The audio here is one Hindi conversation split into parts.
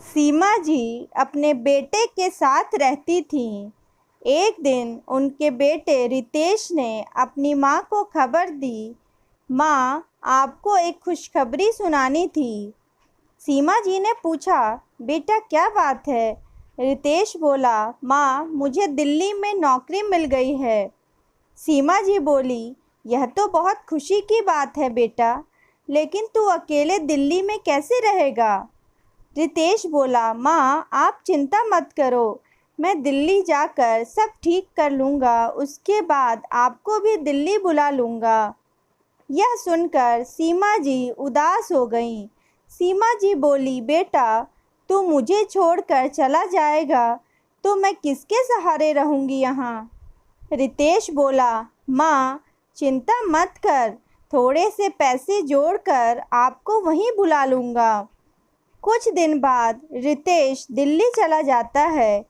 सीमा जी अपने बेटे के साथ रहती थीं। एक दिन उनके बेटे रितेश ने अपनी माँ को खबर दी, माँ, आपको एक खुशखबरी सुनानी थी। सीमा जी ने पूछा, बेटा क्या बात है? रितेश बोला, माँ, मुझे दिल्ली में नौकरी मिल गई है। सीमा जी बोली, यह तो बहुत खुशी की बात है बेटा, लेकिन तू अकेले दिल्ली में कैसे रहेगा? रितेश बोला, माँ, आप चिंता मत करो, मैं दिल्ली जाकर सब ठीक कर लूँगा, उसके बाद आपको भी दिल्ली बुला लूँगा। यह सुनकर सीमा जी उदास हो गईं। सीमा जी बोली, बेटा, तू मुझे छोड़कर चला जाएगा तो मैं किसके सहारे रहूँगी यहाँ? रितेश बोला, माँ, चिंता मत कर, थोड़े से पैसे जोड़कर आपको वहीं बुला लूँगा। कुछ दिन बाद रितेश दिल्ली चला जाता है।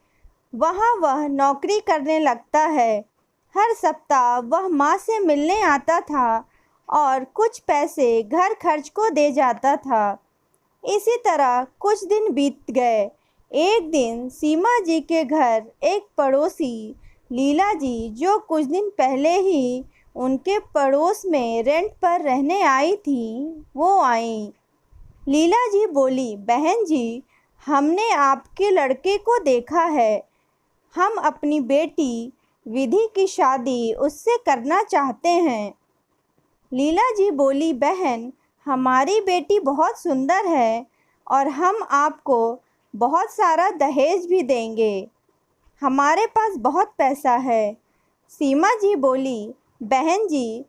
वहाँ वह नौकरी करने लगता है। हर सप्ताह वह माँ से मिलने आता था और कुछ पैसे घर खर्च को दे जाता था। इसी तरह कुछ दिन बीत गए। एक दिन सीमा जी के घर एक पड़ोसी लीला जी, जो कुछ दिन पहले ही उनके पड़ोस में रेंट पर रहने आई थी, वो आईं। लीला जी बोली, बहन जी, हमने आपके लड़के को देखा है। हम अपनी बेटी विधि की शादी उससे करना चाहते हैं। लीला जी बोली, बहन, हमारी बेटी बहुत सुंदर है और हम आपको बहुत सारा दहेज भी देंगे। हमारे पास बहुत पैसा है। सीमा जी बोली, बहन जी,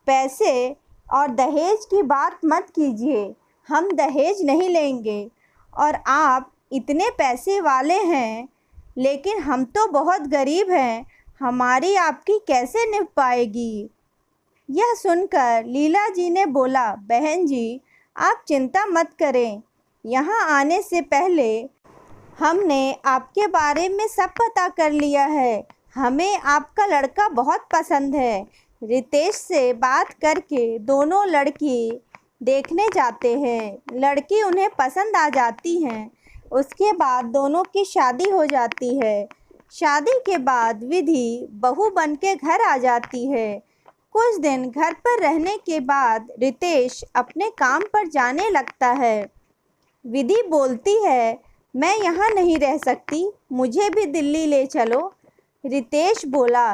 पैसे और दहेज की बात मत कीजिए, हम दहेज नहीं लेंगे। और आप इतने पैसे वाले हैं, लेकिन हम तो बहुत गरीब हैं, हमारी आपकी कैसे निभ पाएगी? यह सुनकर लीला जी ने बोला, बहन जी, आप चिंता मत करें, यहाँ आने से पहले हमने आपके बारे में सब पता कर लिया है। हमें आपका लड़का बहुत पसंद है। रितेश से बात करके दोनों लड़की देखने जाते हैं। लड़की उन्हें पसंद आ जाती हैं। उसके बाद दोनों की शादी हो जाती है। शादी के बाद विधि बहू बन के घर आ जाती है। कुछ दिन घर पर रहने के बाद रितेश अपने काम पर जाने लगता है। विधि बोलती है, मैं यहाँ नहीं रह सकती, मुझे भी दिल्ली ले चलो। रितेश बोला,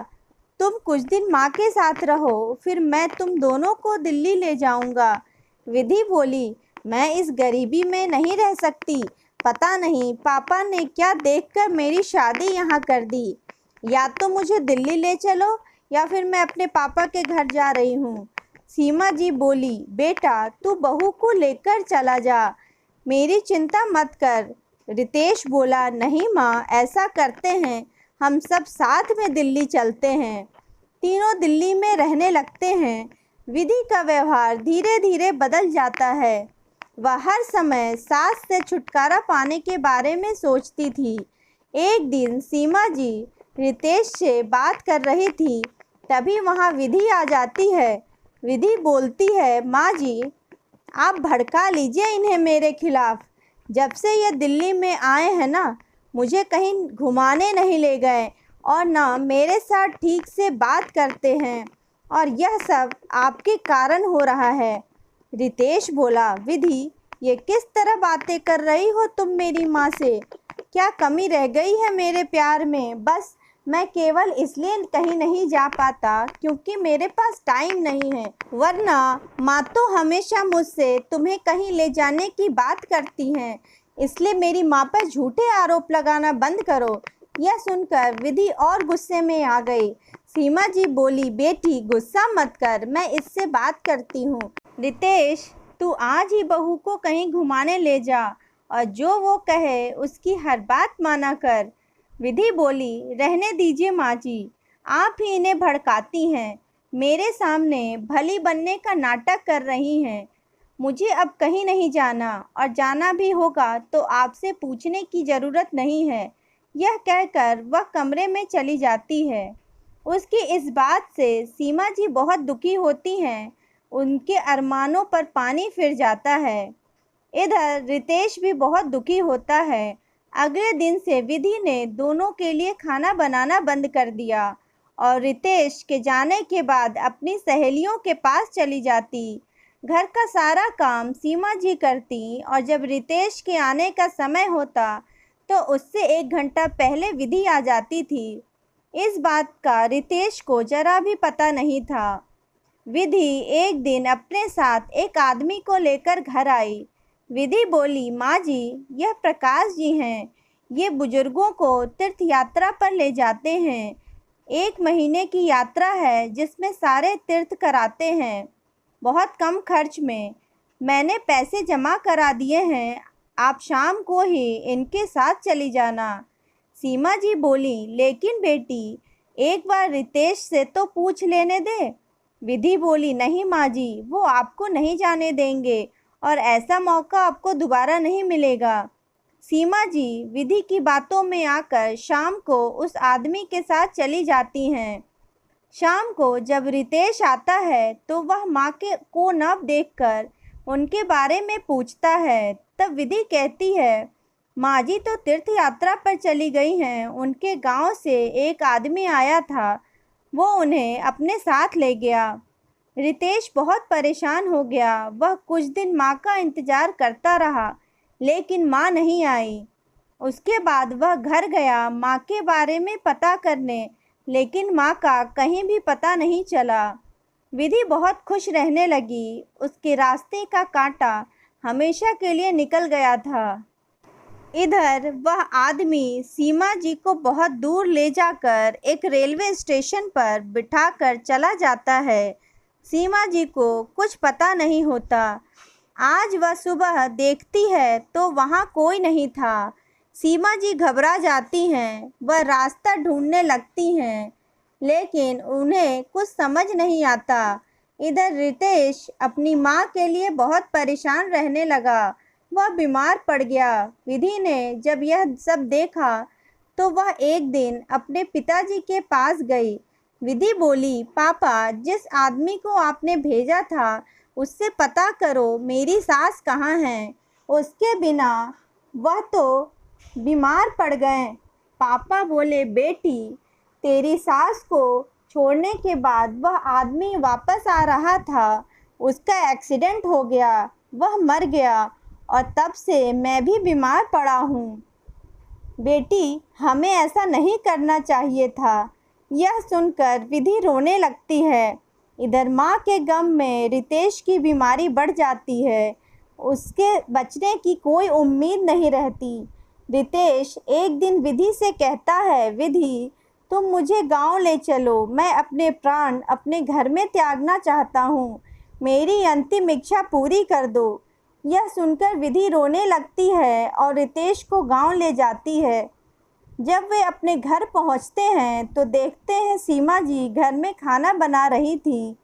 तुम कुछ दिन माँ के साथ रहो, फिर मैं तुम दोनों को दिल्ली ले जाऊँगा। विधि बोली, मैं इस गरीबी में नहीं रह सकती, पता नहीं पापा ने क्या देखकर मेरी शादी यहाँ कर दी। या तो मुझे दिल्ली ले चलो या फिर मैं अपने पापा के घर जा रही हूँ। सीमा जी बोली, बेटा, तू बहू को लेकर चला जा, मेरी चिंता मत कर। रितेश बोला, नहीं माँ, ऐसा करते हैं, हम सब साथ में दिल्ली चलते हैं। तीनों दिल्ली में रहने लगते हैं। विधि का व्यवहार धीरे धीरे बदल जाता है। वह हर समय सास से छुटकारा पाने के बारे में सोचती थी। एक दिन सीमा जी रितेश से बात कर रही थी, तभी वहाँ विधि आ जाती है। विधि बोलती है, माँ जी, आप भड़का लीजिए इन्हें मेरे खिलाफ। जब से ये दिल्ली में आए हैं ना, मुझे कहीं घुमाने नहीं ले गए और ना मेरे साथ ठीक से बात करते हैं, और यह सब आपके कारण हो रहा है। रितेश बोला, विधि, ये किस तरह बातें कर रही हो तुम मेरी माँ से? क्या कमी रह गई है मेरे प्यार में? बस मैं केवल इसलिए कहीं नहीं जा पाता क्योंकि मेरे पास टाइम नहीं है, वरना माँ तो हमेशा मुझसे तुम्हें कहीं ले जाने की बात करती हैं। इसलिए मेरी माँ पर झूठे आरोप लगाना बंद करो। यह सुनकर विधि और गुस्से में आ गई। सीमा जी बोली, बेटी, गुस्सा मत कर, मैं इससे बात करती हूँ। रितेश, तू आज ही बहू को कहीं घुमाने ले जा और जो वो कहे उसकी हर बात माना कर। विधि बोली, रहने दीजिए माँ जी, आप ही इन्हें भड़काती हैं, मेरे सामने भली बनने का नाटक कर रही हैं। मुझे अब कहीं नहीं जाना, और जाना भी होगा तो आपसे पूछने की ज़रूरत नहीं है। यह कहकर वह कमरे में चली जाती है। उसकी इस बात से सीमा जी बहुत दुखी होती हैं। उनके अरमानों पर पानी फिर जाता है। इधर रितेश भी बहुत दुखी होता है। अगले दिन से विधि ने दोनों के लिए खाना बनाना बंद कर दिया और रितेश के जाने के बाद अपनी सहेलियों के पास चली जाती। घर का सारा काम सीमा जी करती और जब रितेश के आने का समय होता तो उससे 1 घंटा पहले विधि आ जाती थी। इस बात का रितेश को जरा भी पता नहीं था। विधि एक दिन अपने साथ एक आदमी को लेकर घर आई। विधि बोली, माँ जी, यह प्रकाश जी हैं। ये बुजुर्गों को तीर्थ यात्रा पर ले जाते हैं। 1 महीने की यात्रा है जिसमें सारे तीर्थ कराते हैं, बहुत कम खर्च में। मैंने पैसे जमा करा दिए हैं, आप शाम को ही इनके साथ चली जाना। सीमा जी बोली, लेकिन बेटी, एक बार रितेश से तो पूछ लेने दे। विधि बोली, नहीं माँ जी, वो आपको नहीं जाने देंगे और ऐसा मौका आपको दोबारा नहीं मिलेगा। सीमा जी विधि की बातों में आकर शाम को उस आदमी के साथ चली जाती हैं। शाम को जब रितेश आता है तो वह माँ के को न देखकर उनके बारे में पूछता है। तब विधि कहती है, माँ जी तो तीर्थ यात्रा पर चली गई हैं। उनके गांव से एक आदमी आया था, वो उन्हें अपने साथ ले गया। रितेश बहुत परेशान हो गया। वह कुछ दिन माँ का इंतज़ार करता रहा, लेकिन माँ नहीं आई। उसके बाद वह घर गया माँ के बारे में पता करने, लेकिन माँ का कहीं भी पता नहीं चला। विधि बहुत खुश रहने लगी। उसके रास्ते का कांटा हमेशा के लिए निकल गया था। इधर वह आदमी सीमा जी को बहुत दूर ले जाकर एक रेलवे स्टेशन पर बिठाकर चला जाता है। सीमा जी को कुछ पता नहीं होता। आज वह सुबह देखती है तो वहाँ कोई नहीं था। सीमा जी घबरा जाती हैं। वह रास्ता ढूंढने लगती हैं, लेकिन उन्हें कुछ समझ नहीं आता। इधर रितेश अपनी माँ के लिए बहुत परेशान रहने लगा। वह बीमार पड़ गया। विधि ने जब यह सब देखा तो वह एक दिन अपने पिताजी के पास गई। विधि बोली, पापा, जिस आदमी को आपने भेजा था उससे पता करो मेरी सास कहाँ है। उसके बिना वह तो बीमार पड़ गए। पापा बोले, बेटी, तेरी सास को छोड़ने के बाद वह आदमी वापस आ रहा था, उसका एक्सीडेंट हो गया, वह मर गया और तब से मैं भी बीमार पड़ा हूँ। बेटी, हमें ऐसा नहीं करना चाहिए था। यह सुनकर विधि रोने लगती है। इधर माँ के गम में रितेश की बीमारी बढ़ जाती है। उसके बचने की कोई उम्मीद नहीं रहती। रितेश एक दिन विधि से कहता है, विधि, तुम मुझे गांव ले चलो। मैं अपने प्राण अपने घर में त्यागना चाहता हूँ। मेरी अंतिम इच्छा पूरी कर दो। यह सुनकर विधि रोने लगती है और रितेश को गांव ले जाती है। जब वे अपने घर पहुंचते हैं तो देखते हैं सीमा जी घर में खाना बना रही थी।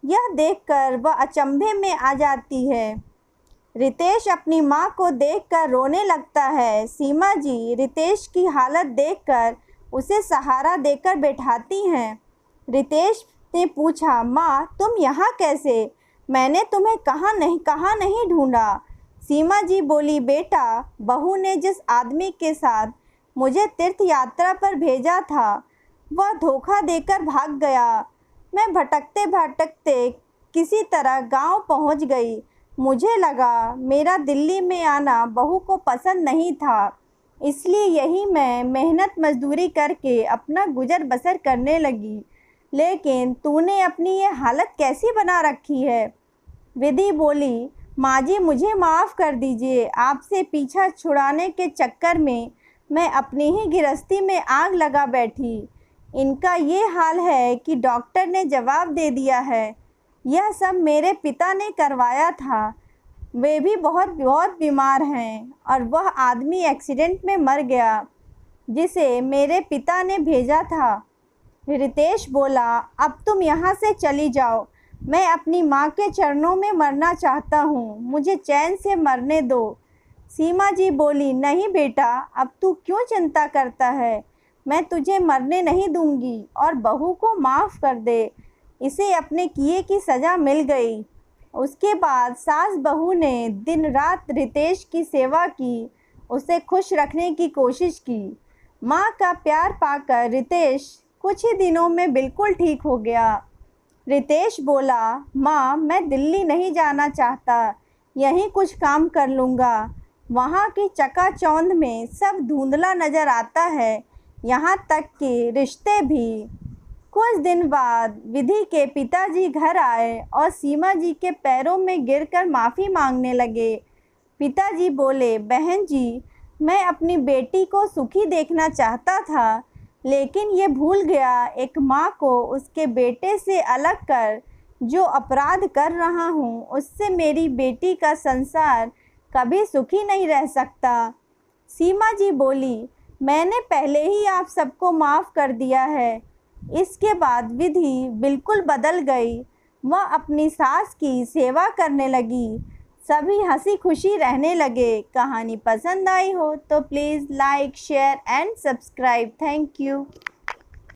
यह देखकर वह अचंभे में आ जाती है। रितेश अपनी माँ को देखकर रोने लगता है। सीमा जी रितेश की हालत देखकर उसे सहारा देकर बैठाती हैं। रितेश ने पूछा, माँ, तुम यहाँ कैसे? मैंने तुम्हें कहाँ नहीं ढूंढा। सीमा जी बोली, बेटा, बहू ने जिस आदमी के साथ मुझे तीर्थ यात्रा पर भेजा था वह धोखा देकर भाग गया। मैं भटकते भटकते किसी तरह गांव पहुंच गई। मुझे लगा मेरा दिल्ली में आना बहू को पसंद नहीं था, इसलिए यही मैं मेहनत मजदूरी करके अपना गुजर बसर करने लगी। लेकिन तूने अपनी ये हालत कैसी बना रखी है? विधि बोली, माँ जी, मुझे माफ़ कर दीजिए। आपसे पीछा छुड़ाने के चक्कर में मैं अपनी ही गृहस्थी में आग लगा बैठी। इनका ये हाल है कि डॉक्टर ने जवाब दे दिया है। यह सब मेरे पिता ने करवाया था। वे भी बहुत बीमार हैं और वह आदमी एक्सीडेंट में मर गया जिसे मेरे पिता ने भेजा था। रितेश बोला, अब तुम यहाँ से चली जाओ। मैं अपनी माँ के चरणों में मरना चाहता हूँ। मुझे चैन से मरने दो। सीमा जी बोली, नहीं बेटा, अब तू क्यों चिंता करता है? मैं तुझे मरने नहीं दूंगी और बहू को माफ़ कर दे। इसे अपने किए की सज़ा मिल गई। उसके बाद सास बहू ने दिन रात रितेश की सेवा की, उसे खुश रखने की कोशिश की। माँ का प्यार पाकर रितेश कुछ ही दिनों में बिल्कुल ठीक हो गया। रितेश बोला, माँ मैं दिल्ली नहीं जाना चाहता, यहीं कुछ काम कर लूँगा। वहाँ की चकाचौंध में सब धुंधला नज़र आता है, यहाँ तक कि रिश्ते भी। कुछ दिन बाद विधि के पिताजी घर आए और सीमा जी के पैरों में गिरकर माफ़ी मांगने लगे। पिताजी बोले, बहन जी मैं अपनी बेटी को सुखी देखना चाहता था, लेकिन ये भूल गया एक माँ को उसके बेटे से अलग कर जो अपराध कर रहा हूँ, उससे मेरी बेटी का संसार कभी सुखी नहीं रह सकता। सीमा जी बोली, मैंने पहले ही आप सबको माफ़ कर दिया है। इसके बाद विधि बिल्कुल बदल गई, वह अपनी सास की सेवा करने लगी। सभी हंसी खुशी रहने लगे। कहानी पसंद आई हो तो please like, share and subscribe. Thank you.